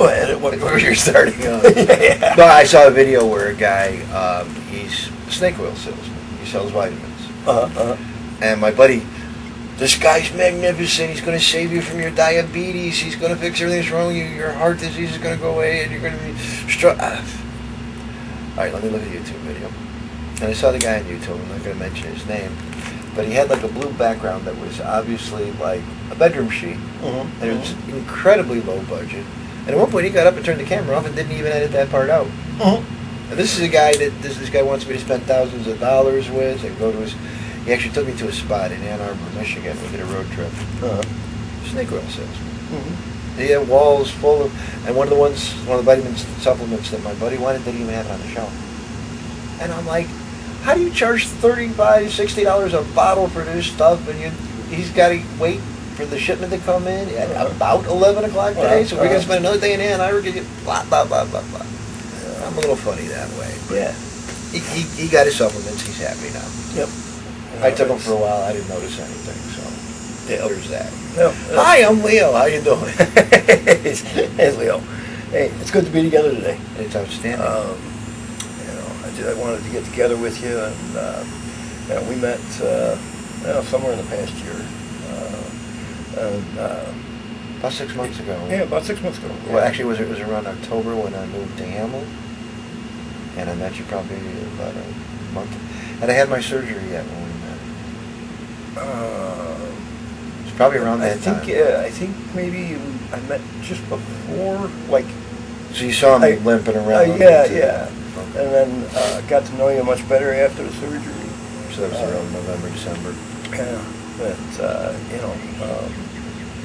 Where you're starting on. Yeah. No, I saw a video where a guy, he's a snake oil salesman. He sells vitamins. And my buddy, this guy's magnificent. He's going to save you from your diabetes. He's going to fix everything that's wrong with you. Your heart disease is going to go away, and you're going to be strong. All right, let me look at a YouTube video. And I saw the guy on YouTube. I'm not going to mention his name, but he had like a blue background that was obviously like a bedroom sheet, and it was incredibly low budget. And at one point, he got up and turned the camera off and didn't even edit that part out. And this is a guy that this guy wants me to spend thousands of dollars with and go to his. He actually took me to a spot in Ann Arbor, Michigan. We did a road trip. Snake oil salesman. He had walls full of, and one of the vitamin supplements that my buddy wanted didn't even have it on the shelf. And I'm like, how do you charge $35, $60 a bottle for this stuff? And he's got to wait for the shipment to come in at about 11 o'clock today, so we're going to spend another day in Ann Arbor to get blah, blah, blah, blah, blah. I'm a little funny that way. Yeah. He got his supplements. He's happy now. Yep. I took him for a while. I didn't notice anything, so there's that. Yep. Hi, I'm Leo. How you doing? Hey, Leo. Hey, it's good to be together today. It's outstanding. I wanted to get together with you, and we met somewhere in the past year. About 6 months ago. Yeah, about 6 months ago. Well, actually, it was around October when I moved to Hamel, and I met you probably about a month. And I had my surgery yet when we met. It's probably around that time. I think maybe I met just before, like. So you saw me limping around. Yeah. Okay. And then got to know you much better after the surgery. So that was around November, December. Yeah, but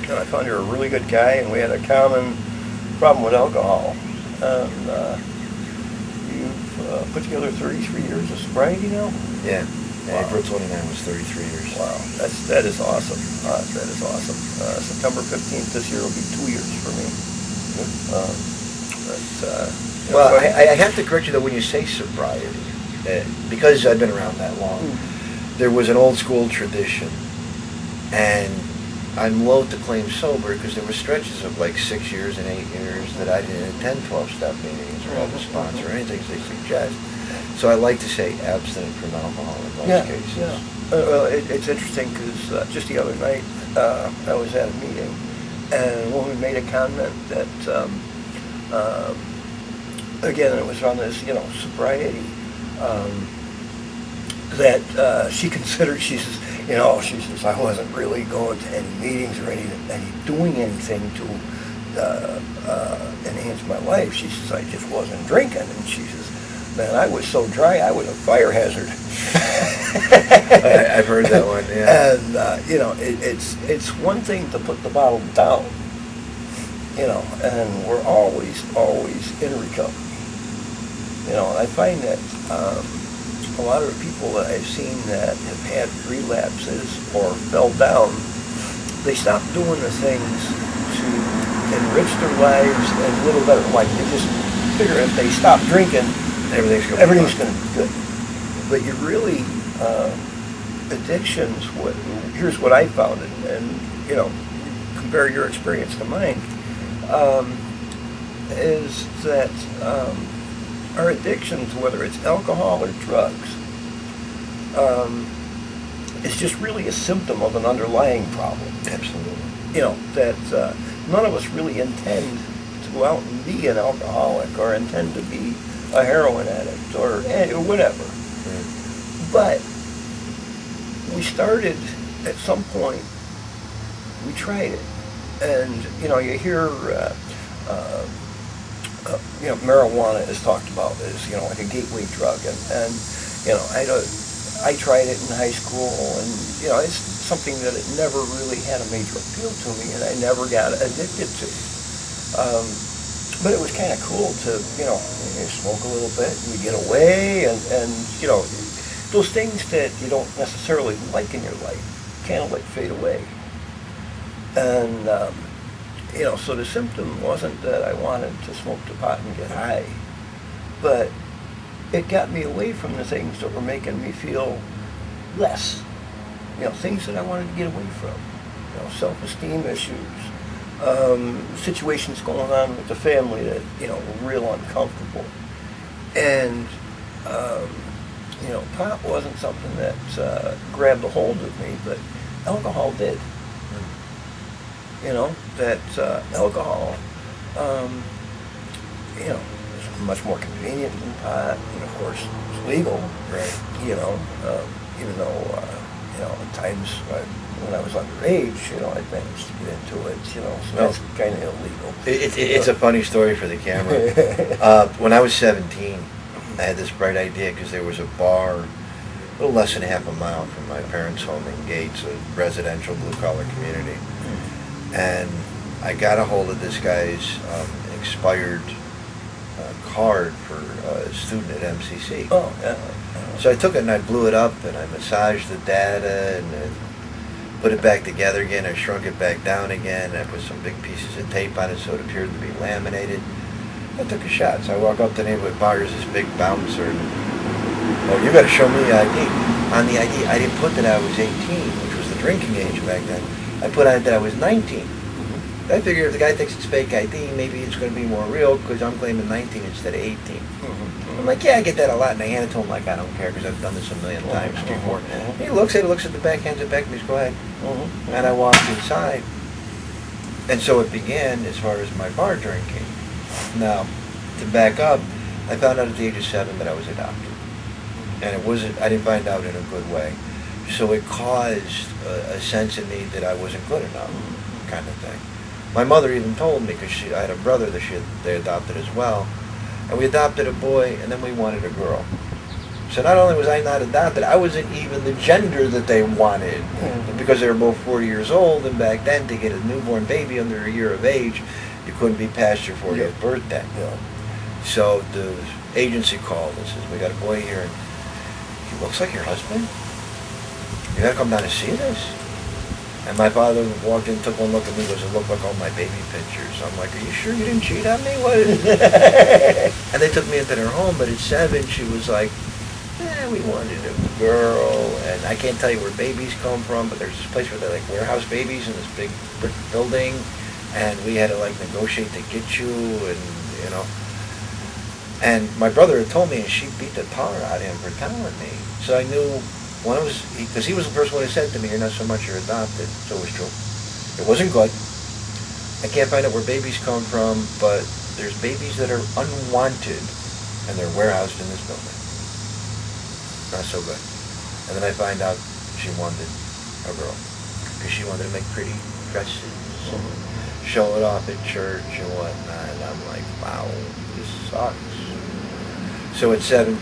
I found you're a really good guy, and we had a common problem with alcohol. And you've put together 33 years of sobriety now? Yeah. Wow. April 29 was 33 years. Wow, that is awesome. That is awesome. September 15th this year will be 2 years for me. Well, I have to correct you though when you say sobriety, because I've been around that long. There was an old school tradition, and I'm loath to claim sober because there were stretches of like 6 years and 8 years that I didn't attend 12-step meetings or have a sponsor or anything they suggest. So I like to say abstinent from alcohol in most cases. Yeah. Well, it's interesting because just the other night I was at a meeting, and a woman made a comment that, again, it was on this, sobriety, that she considered, she says, I wasn't really going to any meetings or any doing anything to enhance my life. She says, I just wasn't drinking. And she says, man, I was so dry, I was a fire hazard. I've heard that one, yeah. And, it's one thing to put the bottle down, and we're always in recovery. I find that a lot of the people that I've seen that have had relapses or fell down, they stop doing the things to enrich their lives and live a better life. They just figure if they stop drinking, everything's going to be good. But you really, addictions, here's what I found, and compare your experience to mine, is that our addictions, whether it's alcohol or drugs, is just really a symptom of an underlying problem. Absolutely. That none of us really intend to go out and be an alcoholic or intend to be a heroin addict or whatever. Right. But we started at some point, we tried it. And, you hear, marijuana is talked about as, like a gateway drug. And I tried it in high school, and, it's something that it never really had a major appeal to me, and I never got addicted to. But it was kind of cool to, you smoke a little bit, and you get away, and those things that you don't necessarily like in your life kind of like fade away. And, so the symptom wasn't that I wanted to smoke the pot and get high, but it got me away from the things that were making me feel less. Things that I wanted to get away from. Self-esteem issues, situations going on with the family that, were real uncomfortable. And, pot wasn't something that grabbed a hold of me, but alcohol did. That alcohol, is much more convenient than pot, and of course it's legal. Right. Even though, at times when I was underage, I managed to get into it, so that's kind of illegal. It's a funny story for the camera. When I was 17, I had this bright idea because there was a bar a little less than half a mile from my parents' home in Gates, a residential blue-collar community. And I got a hold of this guy's expired card for a student at MCC. Oh, yeah. So I took it and I blew it up and I massaged the data and put it back together again. I shrunk it back down again. And I put some big pieces of tape on it so it appeared to be laminated. I took a shot. So I walk up to the neighborhood bar. There's this big bouncer. Oh, you got to show me the ID. On the ID, I didn't put that I was 18, which was the drinking age back then. I put on it that I was 19. I figure if the guy thinks it's fake ID, maybe it's going to be more real because I'm claiming 19 instead of 18. I'm like, yeah, I get that a lot, and I hand it to him like I don't care because I've done this a million times before. He looks at the back, hands it back to me, says, go ahead. And I walked inside. And so it began as far as my bar drinking. Now, to back up, I found out at the age of 7 that I was adopted. And I didn't find out in a good way. So it caused a sense in me that I wasn't good enough, kind of thing. My mother even told me, because I had a brother that they adopted as well, and we adopted a boy, and then we wanted a girl. So not only was I not adopted, I wasn't even the gender that they wanted, because they were both 40 years old, and back then to get a newborn baby under a year of age, you couldn't be past your 40th birthday. So the agency called and says, we got a boy here, and he looks like your husband. You gotta come down and see this. And my father walked in, took one look at me, goes, it looked like all my baby pictures. I'm like, are you sure you didn't cheat on me? What? And they took me into their home, but at 7, she was like, we wanted a girl. And I can't tell you where babies come from, but there's this place where they're like warehouse babies in this big brick building. And we had to like negotiate to get you, and And my brother had told me, and she beat the tar out of him for telling me. So I knew. Because he was the first one who said to me, you're not so much, you're adopted. So it was true. It wasn't good. I can't find out where babies come from, but there's babies that are unwanted, and they're warehoused in this building. Not so good. And then I find out she wanted a girl, because she wanted to make pretty dresses, and show it off at church and whatnot. And I'm like, wow, this sucks. So at 17,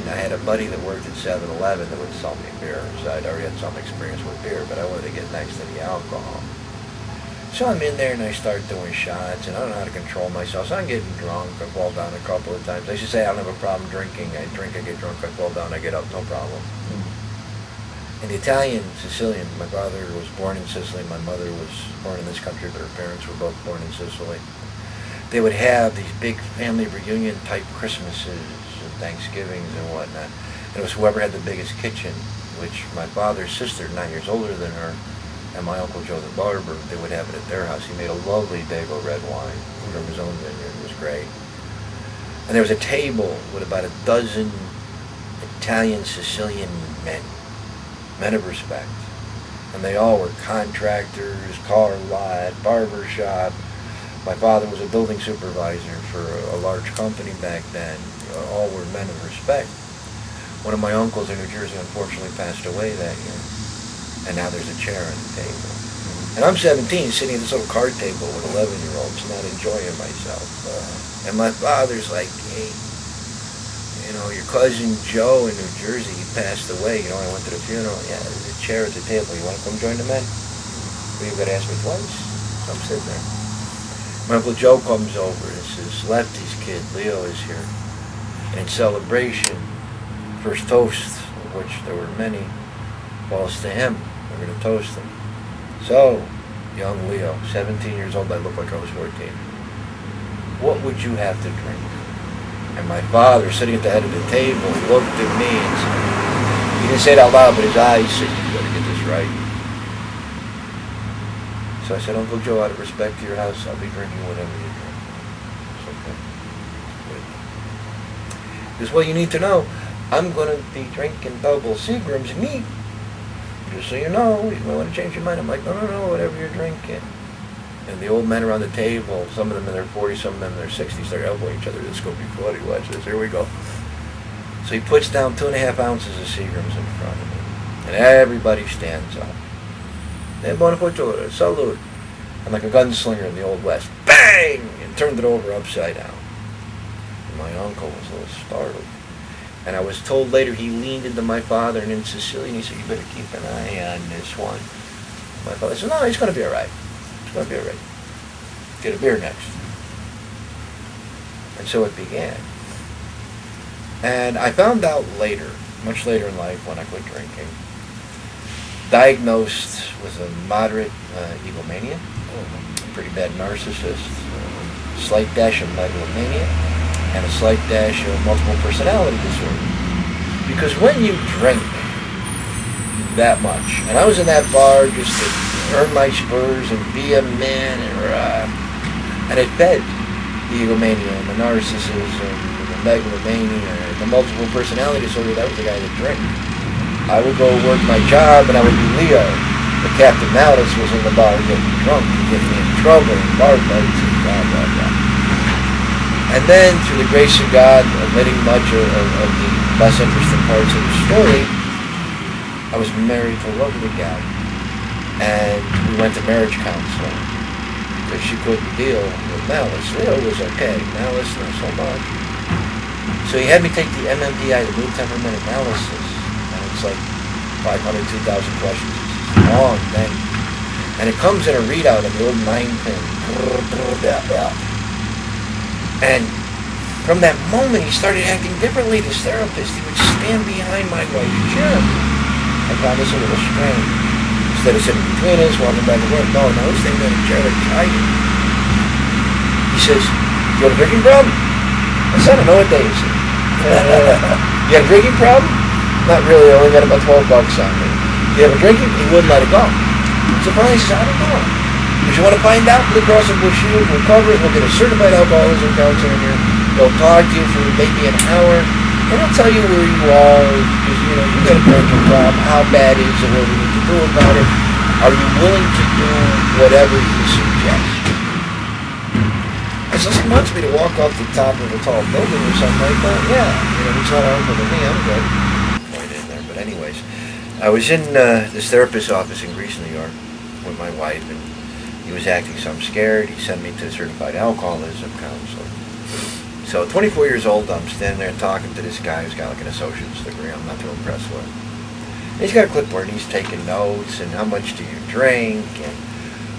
I had a buddy that worked at 7-Eleven that would sell me beer. So I'd already had some experience with beer, but I wanted to get next to the alcohol. So I'm in there and I start doing shots, and I don't know how to control myself. So I'm getting drunk. I fall down a couple of times. I should say I don't have a problem drinking. I drink, I get drunk, I fall down, I get up, no problem. And the Italian, Sicilian, my father was born in Sicily, my mother was born in this country, but her parents were both born in Sicily. They would have these big family reunion type Christmases, Thanksgivings and whatnot. And it was whoever had the biggest kitchen, which my father's sister, 9 years older than her, and my Uncle Joe the barber, they would have it at their house. He made a lovely Dago red wine from his own vineyard. It was great. And there was a table with about a dozen Italian, Sicilian men of respect. And they all were contractors, car lot, barber shop. My father was a building supervisor for a large company back then. All were men of respect. One of my uncles in New Jersey unfortunately passed away that year. And now there's a chair on the table. And I'm 17, sitting at this little card table with 11-year-olds, not enjoying myself. And my father's like, hey, your cousin Joe in New Jersey, he passed away. I went to the funeral. Yeah, there's a chair at the table. You want to come join the men? Well, you've got to ask me twice. So I'm sitting there. My Uncle Joe comes over and says, Lefty's kid, Leo, is here. And in celebration, first toast, of which there were many, falls to him. We're going to toast him. So, young Leo, 17 years old, I look like I was 14. What would you have to drink? And my father, sitting at the head of the table, looked at me and said, he didn't say it out loud, but his eyes said, you better get this right. So I said, Uncle Joe, out of respect to your house, I'll be drinking whatever you drink. It's okay. Good. He goes, well, you need to know, I'm going to be drinking double Seagrams neat. Just so you know, you might want to change your mind. I'm like, no, whatever you're drinking. And the old men around the table, some of them in their 40s, some of them in their 60s, they're elbowing each other. This is going to be funny. Watch this. Here we go. So he puts down 2.5 ounces of Seagrams in front of me. And everybody stands up. Buona fortuna, salute. I'm like a gunslinger in the Old West. Bang! And turned it over upside down. And my uncle was a little startled. And I was told later he leaned into my father and in Sicilian, he said, you better keep an eye on this one. My father said, no, he's going to be all right. He's going to be all right. Get a beer next. And so it began. And I found out later, much later in life when I quit drinking, diagnosed with a moderate egomania, a pretty bad narcissist, slight dash of megalomania, and a slight dash of multiple personality disorder. Because when you drink that much, and I was in that bar just to earn my spurs and be a man, and it fed the egomania and the narcissism and the megalomania and the multiple personality disorder. That was the guy that drank. I would go work my job and I would be Leo. The Captain Malice was in the bar getting drunk and getting me in trouble and bar fights and blah, blah, blah. And then, through the grace of God, omitting much of the less interesting parts of the story, I was married to a lovely gal. And we went to marriage counseling because she couldn't deal with Malice. Leo was okay. Malice, not so much. So he had me take the MMPI, the Mood Temperament Analysis. It's like 500, 2,000 questions. It's a long thing. And it comes in a readout of the old 9-pin. And from that moment, he started acting differently. This therapist, he would stand behind my wife's chair. I found this a little strange. Instead of sitting between us, walking back and forth, no, he's standing in a chair like Tiger. He says, you have a drinking problem? I said, I don't know what day is it. You have a drinking problem? Not really, I only got about $12 on me. Do you have a drinking? He wouldn't let it go. So finally he said, I don't know. If you want to find out, Blue Cross and Blue Shield will cover it. We'll get a certified alcoholism counselor in here. They'll talk to you for maybe an hour. And they'll tell you where you are. Because, you got a drinking problem. How bad is it? What do we need to do about it? Are you willing to do whatever he suggests? So he wants me to walk off the top of a tall building or something like that. Yeah, he's not harmful to me. I'm good. Point in there, but anyways, I was in this therapist's office in Greece, New York, with my wife, and he was acting so I'm scared. He sent me to a certified alcoholism counselor. So, 24 years old, I'm standing there talking to this guy who's got like an associate's degree. I'm not too impressed with. And he's got a clipboard and he's taking notes and how much do you drink and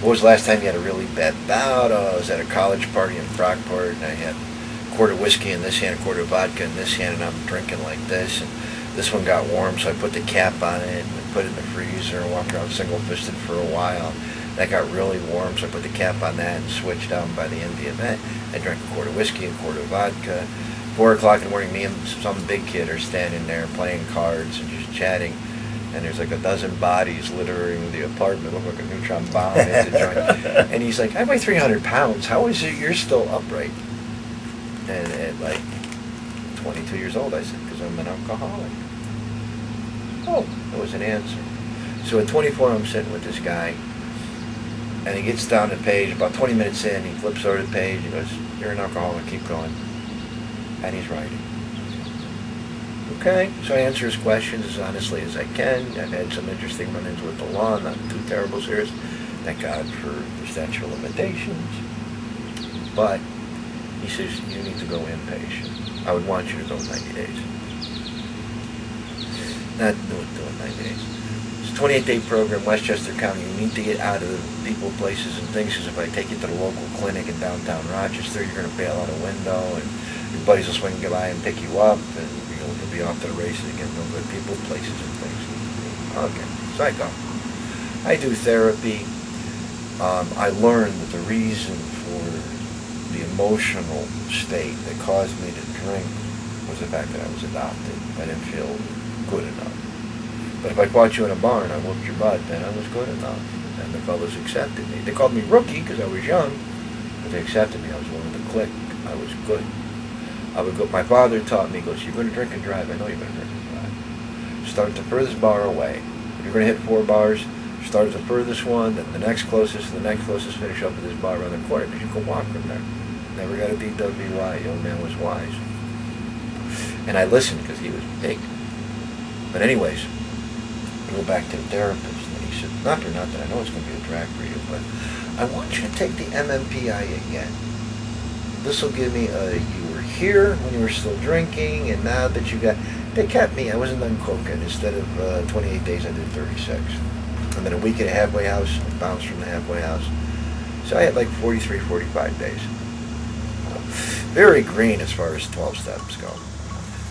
what was the last time you had a really bad bout? I was at a college party in Brockport and I had a quart of whiskey in this hand, a quart of vodka in this hand, and I'm drinking like this. And this one got warm, so I put the cap on it and put it in the freezer and walked around single-fisted for a while. That got really warm, so I put the cap on that and switched out. By the end of the event, I drank a quart of whiskey, a quart of vodka. 4 o'clock in the morning, me and some big kid are standing there playing cards and just chatting. And there's like a dozen bodies littering the apartment. Look like a neutron bomb hit the joint. And he's like, I weigh 300 pounds. How is it you're still upright? And at like 22 years old, I said, because I'm an alcoholic. Oh, that was an answer. So at 24, I'm sitting with this guy. And he gets down the page. About 20 minutes in, he flips over the page. He goes, you're an alcoholic. Keep going. And he's writing. Okay, so I answer his questions as honestly as I can. I've had some interesting run-ins with the law, not too terrible serious. Thank God for the statute of limitations. But he says, you need to go inpatient. I would want you to go 90 days. Not doing 90 days. It's a 28-day program, Westchester County. You need to get out of the people, places, and things, because if I take you to the local clinic in downtown Rochester, you're going to bail out a window, and your buddies will swing by and pick you up, and you'll be off to the races again. No good people, places, and things. Okay, so I go. I do therapy. I learned that the reason for the emotional state that caused me to drink was the fact that I was adopted. I didn't feel good enough. But if I caught you in a bar and I whooped your butt, then I was good enough. and the fellows accepted me. They called me rookie because I was young, but they accepted me. I was one of the clique. I was good. I would go. My father taught me. He goes, "You're going to drink and drive. I know you're going to drink and drive. Start the furthest bar away. If you're going to hit 4 bars, start at the furthest one, then the next closest, and the next closest. Finish up at this bar around the corner because you can walk from there." Never got a DWI. The old man was wise, and I listened because he was big. But anyways, I go back to the therapist, and he said, "Not for nothing. I know it's going to be a drag for you, but I want you to take the MMPI again. This will give me you were here when you were still drinking, and now that you got..." They kept me. I wasn't done coking. Instead of 28 days, I did 36. And then a week at a halfway house, I bounced from the halfway house. So I had like 43, 45 days. Very green as far as 12 steps go.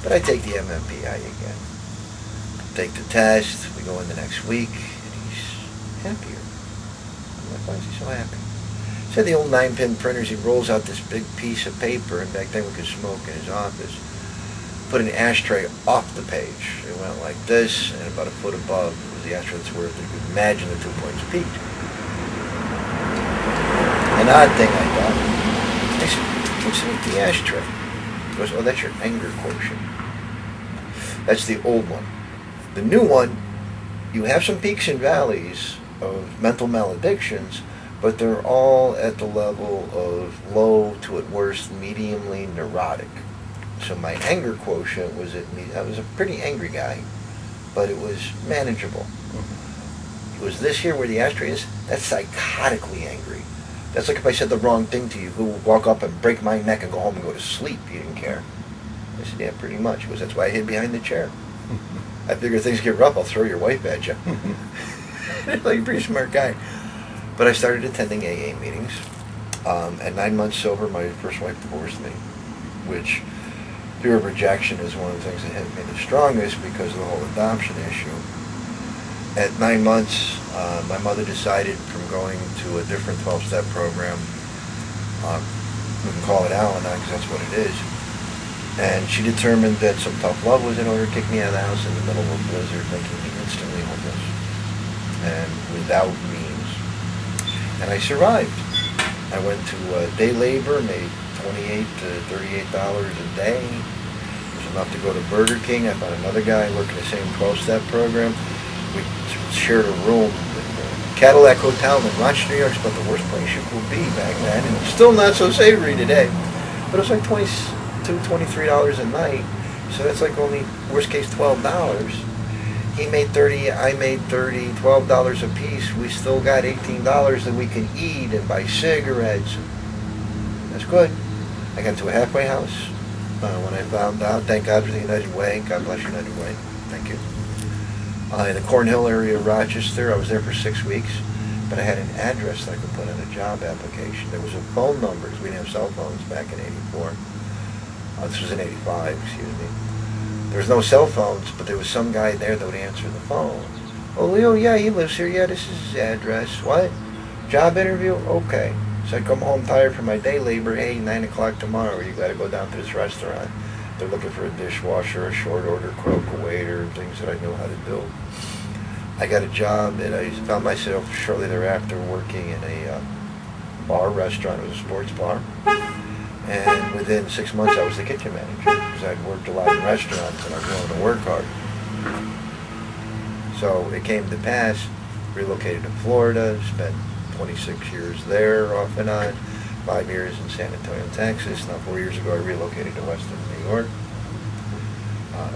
But I take the MMPI again. Take the test. We go in the next week, and he's happier. Why is he so happy? He said the old 9-pin printers, he rolls out this big piece of paper, and back then we could smoke in his office. Put an ashtray off the page. It went like this, and about a foot above was the ashtray that's worth it. You could imagine the 2 points peaked. An odd thing I thought. I said, "What's with the ashtray?" He goes, "Oh, that's your anger quotient. That's the old one. The new one, you have some peaks and valleys of mental maledictions, but they're all at the level of low to at worst mediumly neurotic." So my anger quotient was I was a pretty angry guy, but it was manageable. It was this here where the ashtray is, that's psychotically angry. That's like if I said the wrong thing to you, who would walk up and break my neck and go home and go to sleep. You didn't care. I said, "Yeah, pretty much." He goes, "That's why I hid behind the chair. I figure things get rough, I'll throw your wife at you." Like a pretty smart guy. But I started attending AA meetings. At 9 months sober, my first wife divorced me, which fear of rejection is one of the things that hit me the strongest because of the whole adoption issue. At 9 months, my mother decided from going to a different 12-step program, we can call it Al-Anon because that's what it is, and she determined that some tough love was in order to kick me out of the house in the middle of a blizzard, making me instantly homeless and without means. And I survived. I went to day labor, made $28 to $38 a day. It was enough to go to Burger King. I found another guy working the same 12-step program. We shared a room at the Cadillac Hotel in Rochester, New York. It's about the worst place you could be back then, and it's still not so savory today. But it was like $22, $23 a night. So that's like only, worst case, $12. He made 30, I made 30, $12 a piece. We still got $18 that we could eat and buy cigarettes. That's good. I got to a halfway house when I found out. Thank God for the United Way. God bless United Way. Thank you. In the Cornhill area of Rochester, I was there for 6 weeks, but I had an address that I could put on a job application. There was a phone number. We didn't have cell phones back in '84. This was in '85, excuse me. There was no cell phones, but there was some guy there that would answer the phone. "Oh, Leo, yeah, he lives here. Yeah, this is his address." "What? Job interview? Okay." So I come home tired from my day labor. "Hey, 9 o'clock tomorrow, you got to go down to this restaurant. They're looking for a dishwasher, a short order cook, a waiter, things that I know how to do." I got a job, and I found myself shortly thereafter working in a bar restaurant. It was a sports bar. And within 6 months, I was the kitchen manager because I'd worked a lot in restaurants and I was willing to work hard. So it came to pass, relocated to Florida, spent 26 years there off and on, 5 years in San Antonio, Texas. Now 4 years ago I relocated to Western New York.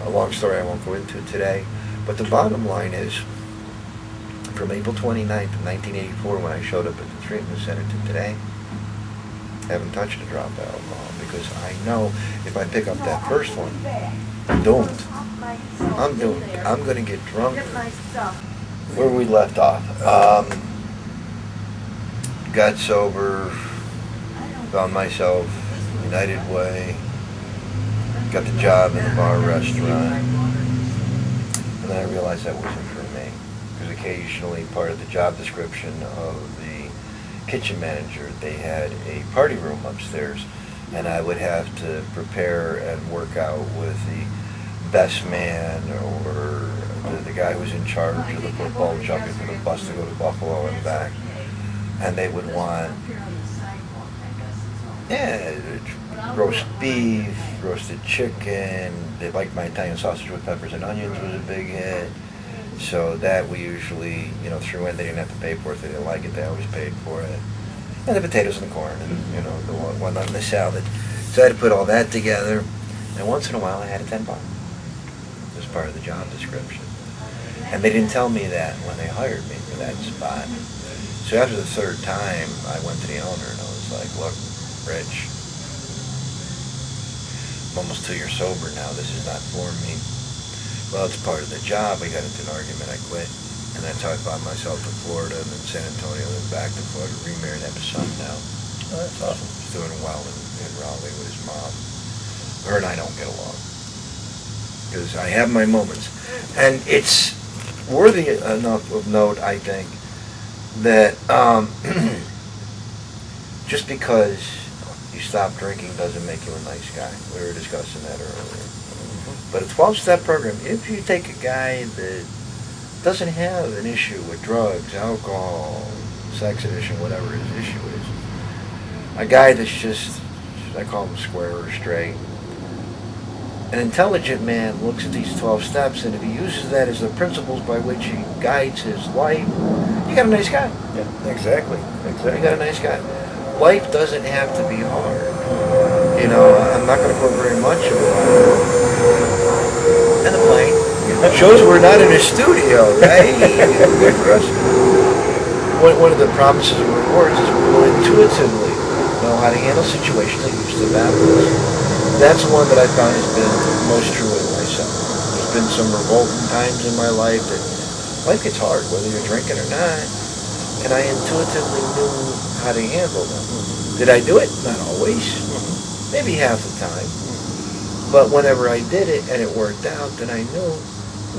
A long story I won't go into today, but the bottom line is, from April 29th of 1984 when I showed up at the treatment center to today, I haven't touched a drop of alcohol because I know if I pick up that first one, I'm doomed. I'm doomed. I'm going to get drunk. Where we left off. Got sober, found myself United Way, got the job in the bar restaurant, and then I realized that wasn't for me. Because occasionally part of the job description of the kitchen manager, they had a party room upstairs, and I would have to prepare and work out with the best man or the guy who was in charge of the football jumping for the bus to go to Buffalo and back. And they would want, roast beef, roasted chicken. They liked my Italian sausage with peppers and onions was a big hit. So that we usually, threw in. They didn't have to pay for it. If they didn't like it, they always paid for it. And the potatoes and the corn and, the one on the salad. So I had to put all that together. And once in a while I had a 10-bar as part of the job description. And they didn't tell me that when they hired me for that spot. So after the third time, I went to the owner and I was like, look, Rich, I'm almost 2 years sober now. This is not for me. Well, it's part of the job. We got into an argument. I quit. And that's how I found myself to Florida and then San Antonio and then back to Florida, remarried, have a son now. Oh, that's awesome. He's doing well in Raleigh with his mom. Her and I don't get along. Because I have my moments. And it's worthy enough of note, I think, that just because you stop drinking doesn't make you a nice guy. We were discussing that earlier. Mm-hmm. But a 12-step program, if you take a guy that doesn't have an issue with drugs, alcohol, sex addiction, whatever his issue is, a guy that's just, I call him square or straight, an intelligent man looks at these 12 steps, and if he uses that as the principles by which he guides his life, you got a nice guy. Yeah, exactly. You got a nice guy. Life doesn't have to be hard. I'm not going to quote very much of it. And the plane shows we're not in a studio. Hey, good for us. One of the promises and rewards is we will intuitively know how to handle situations that used to baffle us. That's one that I found has been most true in myself. There's been some revolting times in my life that life gets hard, whether you're drinking or not, and I intuitively knew how to handle them. Mm-hmm. Did I do it? Not always. Mm-hmm. Maybe half the time. Mm-hmm. But whenever I did it and it worked out, then I knew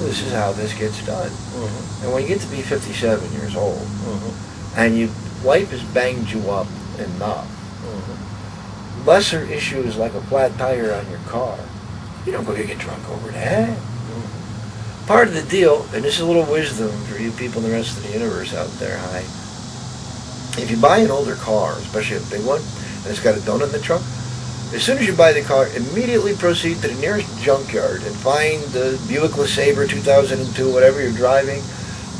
this is how this gets done. Mm-hmm. And when you get to be 57 years old, mm-hmm. and life has banged you up enough, mm-hmm. lesser issues like a flat tire on your car, you don't go get drunk over that. Mm-hmm. Part of the deal, and this is a little wisdom for you people in the rest of the universe out there, hi. If you buy an older car, especially a big one, and it's got a donut in the trunk, as soon as you buy the car, immediately proceed to the nearest junkyard and find the Buick LeSabre 2002, whatever you're driving,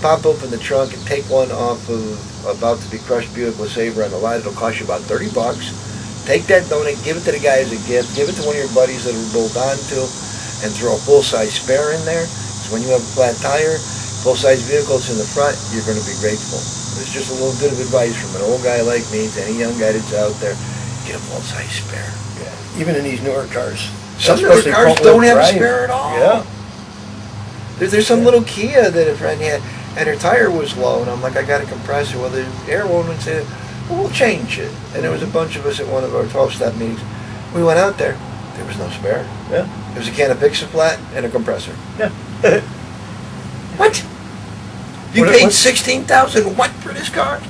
pop open the trunk and take one off of about to be crushed Buick LeSabre on the lot. It'll cost you about $30. Take that donut, give it to the guy as a gift, give it to one of your buddies that will hold on to, and throw a full-size spare in there. So when you have a flat tire, full-size vehicles in the front, you're going to be grateful. It's just a little bit of advice from an old guy like me to any young guy that's out there. Get a full-size spare. Yeah. Even in these newer cars. Some newer cars don't have a spare at all. Yeah. There's some little Kia that a friend had, and her tire was low, and I'm like, I got a compressor. Well, the air woman said, well, we'll change it. And there was a bunch of us at one of our 12-step meetings. We went out there. There was no spare. Yeah. There was a can of Pixaflat and a compressor. Yeah. What? You paid $16,000 what for this car?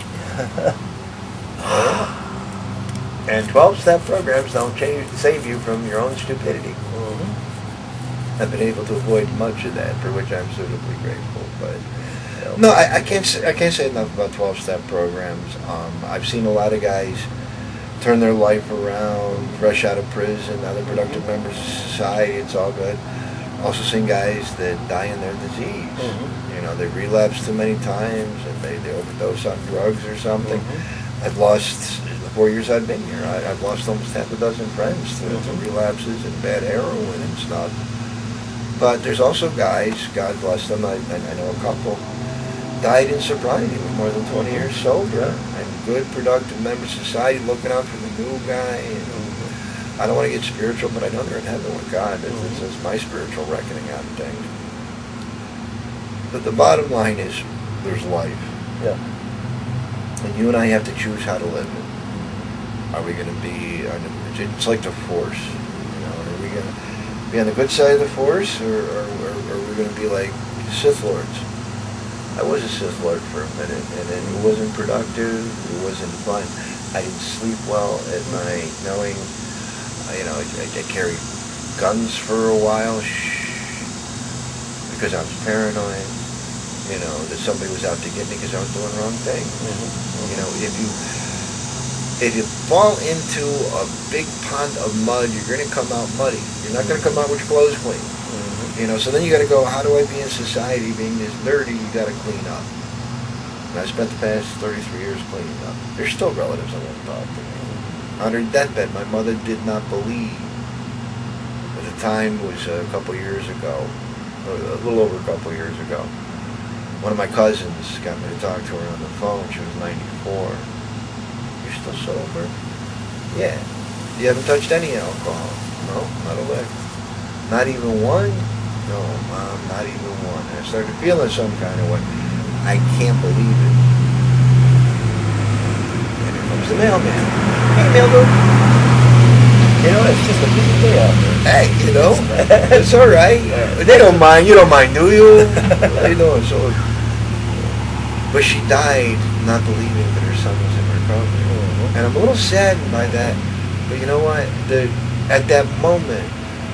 And 12-step programs don't save you from your own stupidity. Mm-hmm. I've been able to avoid much of that, for which I'm suitably grateful. But no, I can't say enough about 12-step programs. I've seen a lot of guys turn their life around, fresh out of prison, now they're productive members of society. It's all good. Also seen guys that die in their disease. Mm-hmm. They relapse too many times, and they overdose on drugs or something. Mm-hmm. I've lost, the 4 years I've been here, I've lost almost half a dozen friends to relapses and bad heroin and stuff. But there's also guys, God bless them, I know a couple, died in sobriety with more than 20 years sober, and good, productive members of society looking out for the new guy. And I don't want to get spiritual, but I know they're in heaven with God. It's my spiritual reckoning on things. But the bottom line is, there's life. Yeah. And you and I have to choose how to live it. Are we going to be, it's like the Force, are we going to be on the good side of the Force, or are we going to be like Sith Lords? I was a Sith Lord for a minute, and it wasn't productive, it wasn't fun. I didn't sleep well at night, knowing, I carried guns for a while. because I was paranoid, you know, that somebody was out to get me because I was doing the wrong thing. You know, if you fall into a big pond of mud, you're going to come out muddy. You're not going to come out with your clothes clean. You know, so then you got to go, how do I be in society being this dirty? You got to clean up. And I spent the past 33 years cleaning up. There's still relatives I won't talk to. On her deathbed, my mother did not believe. At the time was a couple years ago, or a little over a couple years ago. One of my cousins got me to talk to her on the phone. She was 94. You're still sober? Yeah. You haven't touched any alcohol? No, not a lick. Not even one? No, Mom, not even one. And I started feeling some kind of way. I can't believe it. And here comes the mailman. Hey, mailman. You know, it's just a busy day out there. Hey, you know, it's all right. They don't mind. You don't mind, do you? They know it's all. But she died not believing that her son was in recovery. And I'm a little saddened by that. But you know what? At that moment,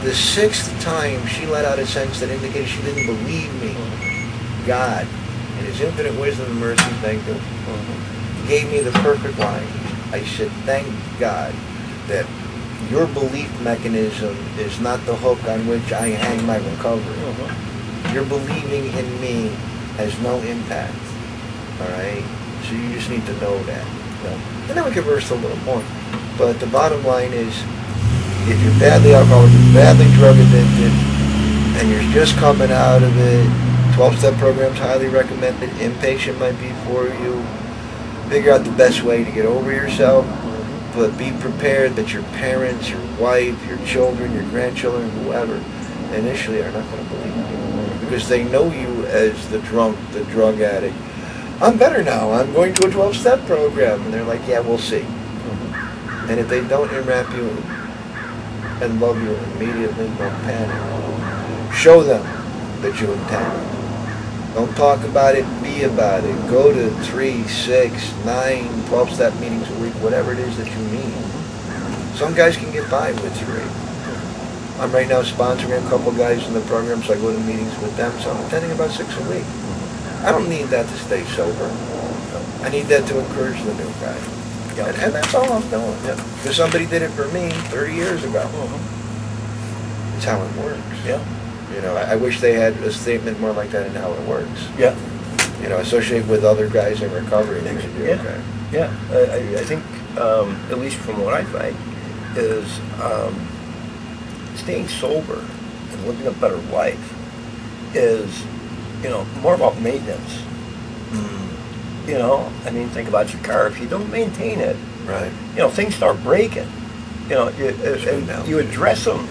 the 6th time she let out a sentence that indicated she didn't believe me. God, in His infinite wisdom and mercy, thank Him, gave me the perfect line. I said, thank God that your belief mechanism is not the hook on which I hang my recovery. Your believing in me has no impact. All right? So you just need to know that. And then we can verse a little more. But the bottom line is, if you're badly alcoholic, you're badly drug addicted, and you're just coming out of it, 12-step program's highly recommended. Inpatient might be for you. Figure out the best way to get over yourself, but be prepared that your parents, your wife, your children, your grandchildren, whoever, initially are not going to believe you because they know you as the drunk, the drug addict. I'm better now. I'm going to a 12-step program. And they're like, yeah, we'll see. And if they don't enwrap you and love you immediately, don't panic. Show them that you intend. Don't talk about it, be about it. Go to 3, 6, 9, 12-step meetings a week, whatever it is that you need. Some guys can get by with 3. I'm right now sponsoring a couple guys in the program, so I go to meetings with them, so I'm attending about 6 a week. I don't need that to stay sober. I need that to encourage the new guy. And that's all I'm doing. Because somebody did it for me 30 years ago. It's how it works. You know, I wish they had a statement more like that in how it works. You know, associate with other guys in recovery. They should be okay. I think, at least from what I find, is staying sober and living a better life is, you know, more about maintenance. You know, I mean, think about your car. If you don't maintain it, right, you know, things start breaking. You know, you address them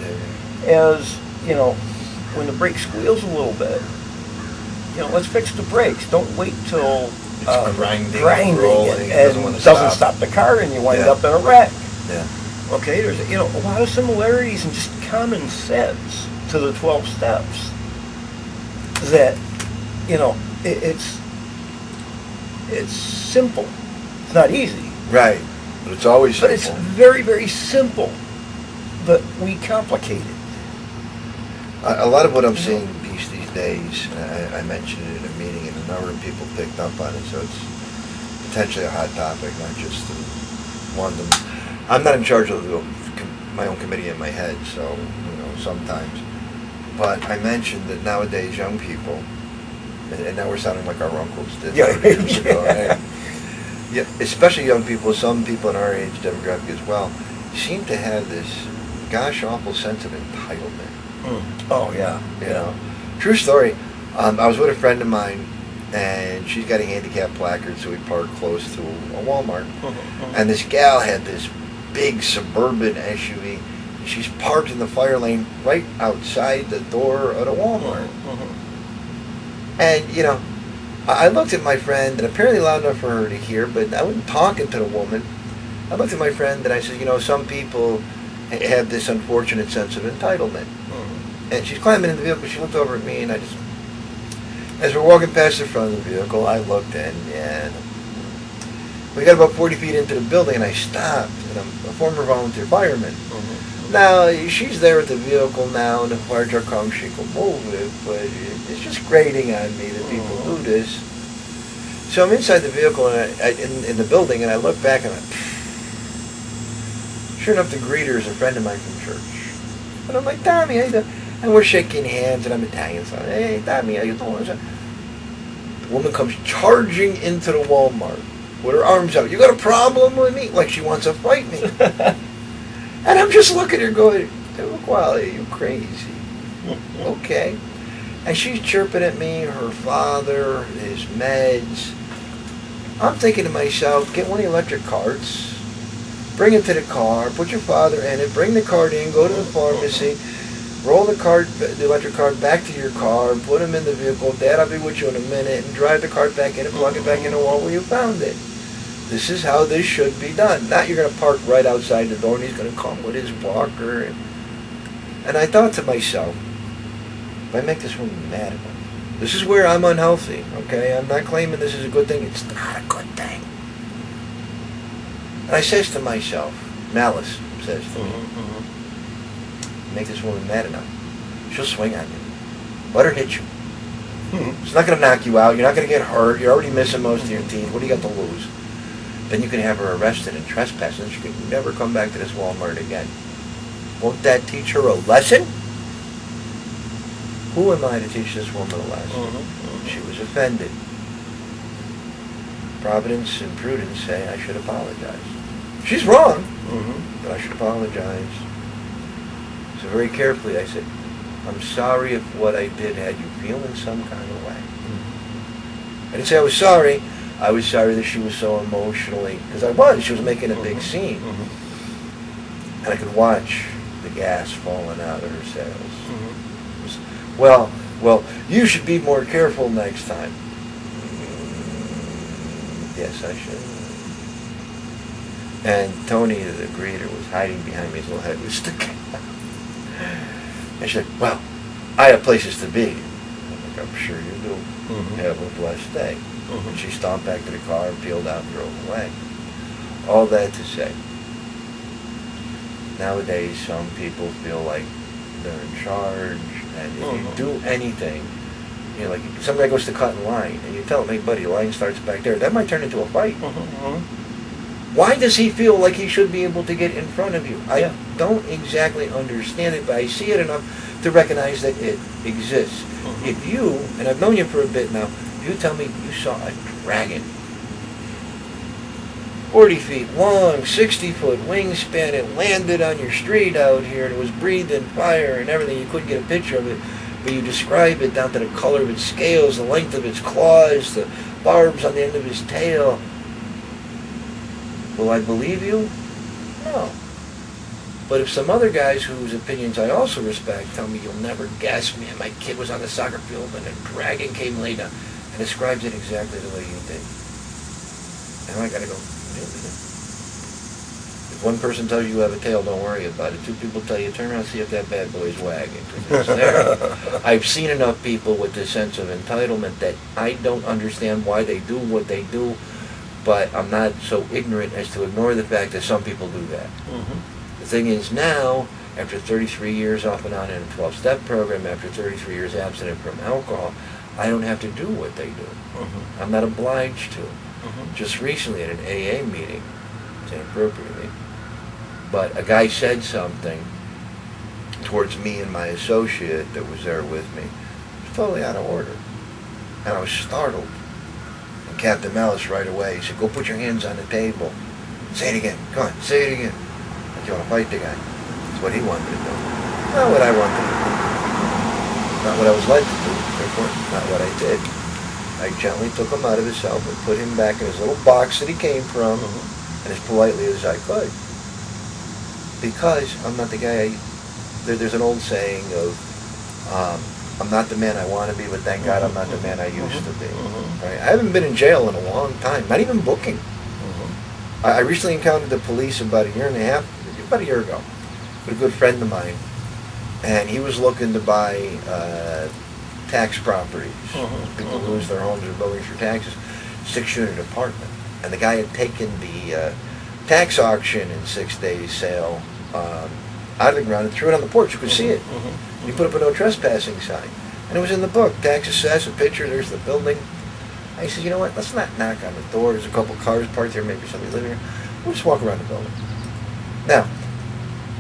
as, you know, when the brake squeals a little bit, you know, let's fix the brakes. Don't wait till it's grinding and doesn't stop the car and you wind up in a wreck. Yeah. Okay, there's, you know, a lot of similarities and just common sense to the 12 steps that, you know, it's simple. It's not easy. Right. But it's always simple. But it's very, very simple. But we complicate it. A lot of what I'm seeing in peace these days, I mentioned it in a meeting, and a number of people picked up on it, so it's potentially a hot topic, not just one of them. I'm not in charge of my own committee in my head, so, you know, sometimes. But I mentioned that nowadays young people, and now we're sounding like our uncles did 30 years ago, right? Yeah, especially young people, some people in our age demographic as well, seem to have this gosh awful sense of entitlement. Oh, yeah. You know, true story. I was with a friend of mine, and she's got a handicap placard, so we parked close to a Walmart. And this gal had this big suburban SUV. She's parked in the fire lane right outside the door of the Walmart. And, you know, I looked at my friend, and apparently loud enough for her to hear, but I wasn't talking to the woman. I looked at my friend, and I said, you know, some people have this unfortunate sense of entitlement. And she's climbing in the vehicle, she looked over at me, and I just, as we're walking past the front of the vehicle, I looked, and we got about 40 feet into the building, and I stopped, and I'm a former volunteer fireman. Now, she's there with the vehicle now, and the fire truck comes, she can move it, but it's just grating on me that people do this. So I'm inside the vehicle and in the building, and I look back and sure enough, the greeter is a friend of mine from church. And I'm like, Tommy, how you doing? And we're shaking hands, and I'm Italian, so hey, Tommy, how you doing? The woman comes charging into the Walmart with her arms out. You got a problem with me? Like she wants to fight me. And I'm just looking at her going, look, Wally, you crazy. Okay. And she's chirping at me, her father, his meds. I'm thinking to myself, get one of the electric carts, bring it to the car, put your father in it, bring the cart in, go to the pharmacy, roll the electric cart back to your car, put him in the vehicle, Dad, I'll be with you in a minute, and drive the cart back in and plug it back in the wall where you found it. This is how this should be done. Not you're going to park right outside the door and he's going to come with his walker. And I thought to myself, if I make this woman mad enough, this is where I'm unhealthy, okay? I'm not claiming this is a good thing. It's not a good thing. And I says to myself, malice says to me, make this woman mad enough, she'll swing on you. Let her hit you. It's not going to knock you out. You're not going to get hurt. You're already missing most of your teeth. What do you got to lose? Then you can have her arrested and trespassed, and she can never come back to this Walmart again. Won't that teach her a lesson? Who am I to teach this woman a lesson? She was offended. Providence and prudence say I should apologize. She's wrong, but I should apologize. So very carefully I said, I'm sorry if what I did had you feeling some kind of way. I didn't say I was sorry. I was sorry that she was so emotionally, because she was making a big scene. And I could watch the gas falling out of her sails. Well, you should be more careful next time. Yes, I should. And Tony, the greeter, was hiding behind me. His little head was sticking out. And she said, well, I have places to be. I'm like, I'm sure you do. Have a blessed day. And she stomped back to the car and peeled out and drove away. All that to say, nowadays some people feel like they're in charge, and if you do anything, you know, like some guy goes to cut in line, and you tell him, hey buddy, the line starts back there, that might turn into a fight. Why does he feel like he should be able to get in front of you? I don't exactly understand it, but I see it enough to recognize that it exists. If you, and I've known you for a bit now, you tell me you saw a dragon, 40 feet long, 60-foot wingspan, it landed on your street out here, and it was breathing fire and everything, you couldn't get a picture of it, but you describe it down to the color of its scales, the length of its claws, the barbs on the end of his tail. Will I believe you? No. But if some other guys whose opinions I also respect tell me you'll never guess, man, my kid was on the soccer field and a dragon came laid down and describes it exactly the way you did. And I gotta go, really? If one person tells you you have a tail, don't worry about it. Two people tell you, turn around and see if that bad boy's wagging. 'Cause it's there. I've seen enough people with this sense of entitlement that I don't understand why they do what they do, but I'm not so ignorant as to ignore the fact that some people do that. The thing is now, after 33 years off and on in a 12-step program, after 33 years abstinent from alcohol, I don't have to do what they do. I'm not obliged to. Just recently at an AA meeting, inappropriately, but a guy said something towards me and my associate that was there with me. It was totally out of order. And I was startled. And Captain Malice right away, he said, go put your hands on the table. Say it again. Come on, say it again. Like you want to fight the guy. That's what he wanted to do. Not what I wanted to do. Not what I was led to do. Therefore, not what I did. I gently took him out of his cell and put him back in his little box that he came from, and as politely as I could. Because I'm not the guy, there's an old saying of, I'm not the man I want to be, but thank God I'm not the man I used to be. Right? I haven't been in jail in a long time, not even booking. I recently encountered the police about a year and a half, about a year ago, with a good friend of mine, and he was looking to buy tax properties. People lose their homes or buildings for taxes. 6-unit apartment. And the guy had taken the tax auction in 6 days sale out of the ground and threw it on the porch. You could see it. Mm-hmm. He put up a no trespassing sign. And it was in the book. Tax assessed, a picture, there's the building. I said, you know what, let's not knock on the door. There's a couple cars parked there, maybe somebody living here. We'll just walk around the building. Now,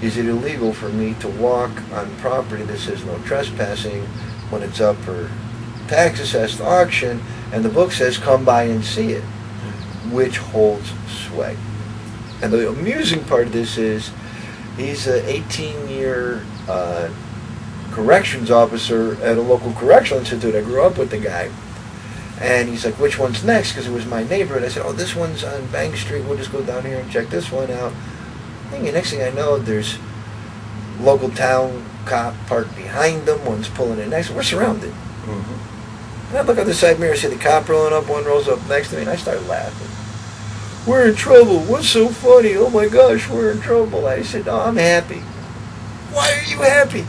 is it illegal for me to walk on property that says no trespassing when it's up for tax assessed auction and the book says come by and see it, which holds sway? And the amusing part of this is he's an 18-year corrections officer at a local correctional institute. I grew up with the guy. And he's like, which one's next? Because it was my neighborhood. I said, oh, this one's on Bank Street. We'll just go down here and check this one out. And the next thing I know, there's local town cop parked behind them. One's pulling in next. We're surrounded. Mm-hmm. And I look on the side mirror, see the cop rolling up. One rolls up next to me, and I start laughing. We're in trouble. What's so funny? Oh, my gosh, we're in trouble. I said, no, I'm happy. Why are you happy?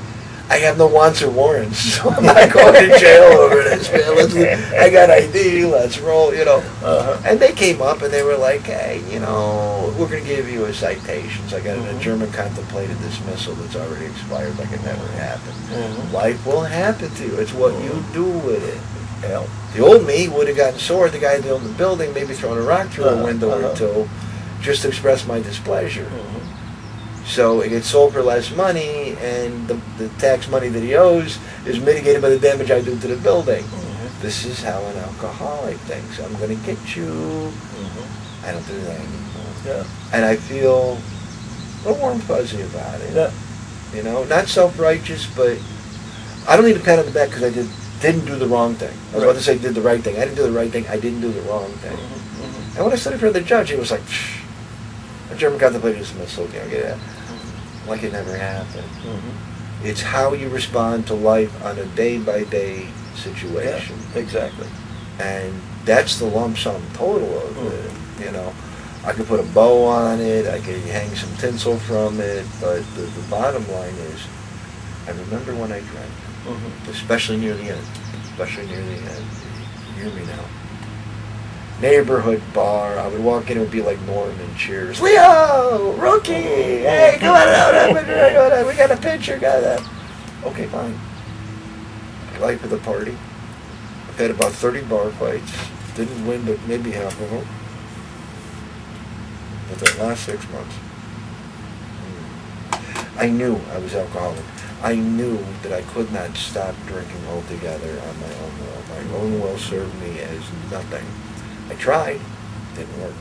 I have no wants or warrants, so I'm not going to jail over this, man. I got ID, let's roll, you know. Uh-huh. And they came up and they were like, hey, you know, we're going to give you a citation. So I got a German contemplated dismissal that's already expired, like it never happened. Mm-hmm. Life will happen to you. It's what you do with it. You know, the old me would have gotten sore. The guy that owned the building, maybe thrown a rock through a window or two, just to express my displeasure. Mm-hmm. So it gets sold for less money, and the tax money that he owes is mitigated by the damage I do to the building. Mm-hmm. This is how an alcoholic thinks. I'm going to get you. Mm-hmm. I don't do that anymore. Yeah. And I feel a little warm fuzzy about it. Yeah. You know, not self-righteous, but I don't need a pat on the back because I didn't do the wrong thing. I was about to say did the right thing. I didn't do the right thing. I didn't do the wrong thing. Mm-hmm. Mm-hmm. And when I stood in front of the judge, he was like, a German contemplated dismissal, you know, get that. Like it never happened. Mm-hmm. It's how you respond to life on a day-by-day situation. Yeah, exactly. And that's the lump sum total of it. You know, I could put a bow on it, I could hang some tinsel from it, but the bottom line is, I remember when I drank, especially near the end. You hear me now. Neighborhood bar. I would walk in, it would be like Norman Cheers. Leo! Rookie! Hey, come on out, we got a picture, got that. Okay, fine. Life of the party. I've had about 30 bar fights. Didn't win, but maybe half of them. But the last 6 months. I knew I was alcoholic. I knew that I could not stop drinking altogether on my own will. My own will served me as nothing. I tried, didn't work.